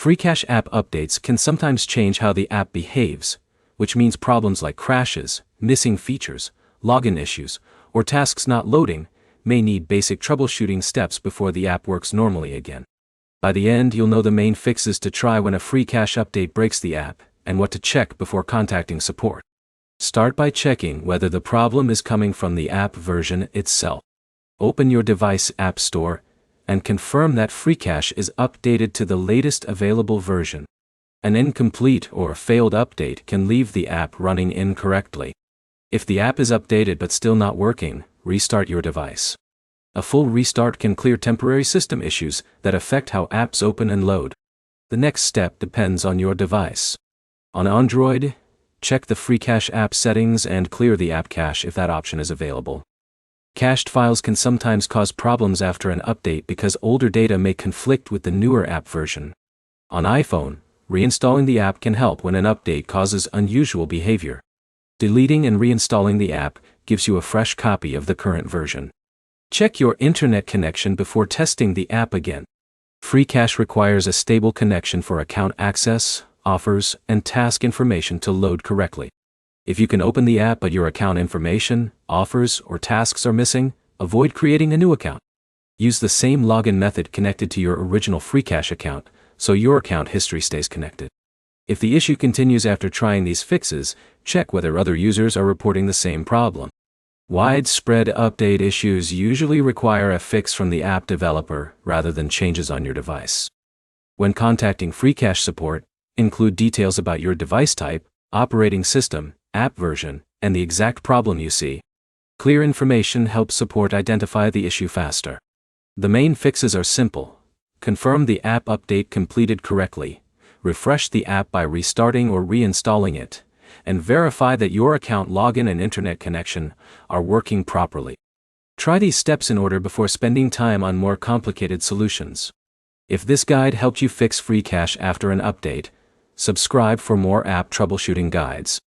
Freecash app updates can sometimes change how the app behaves, which means problems like crashes, missing features, login issues, or tasks not loading may need basic troubleshooting steps before the app works normally again. By the end, you'll know the main fixes to try when a Freecash update breaks the app, and what to check before contacting support. Start by checking whether the problem is coming from the app version itself. Open your device app store and confirm that Freecash is updated to the latest available version. An incomplete or failed update can leave the app running incorrectly. If the app is updated but still not working, restart your device. A full restart can clear temporary system issues that affect how apps open and load. The next step depends on your device. On Android, check the Freecash app settings and clear the app cache if that option is available. Cached files can sometimes cause problems after an update because older data may conflict with the newer app version. On iPhone, reinstalling the app can help when an update causes unusual behavior. Deleting and reinstalling the app gives you a fresh copy of the current version. Check your internet connection before testing the app again. Freecash requires a stable connection for account access, offers, and task information to load correctly. If you can open the app but your account information, offers, or tasks are missing, avoid creating a new account. Use the same login method connected to your original Freecash account, so your account history stays connected. If the issue continues after trying these fixes, check whether other users are reporting the same problem. Widespread update issues usually require a fix from the app developer rather than changes on your device. When contacting Freecash support, include details about your device type, operating system, app version, and the exact problem you see. Clear information helps support identify the issue faster. The main fixes are simple. Confirm the app update completed correctly, refresh the app by restarting or reinstalling it, and verify that your account login and internet connection are working properly. Try these steps in order before spending time on more complicated solutions. If this guide helped you fix Freecash after an update, subscribe for more app troubleshooting guides.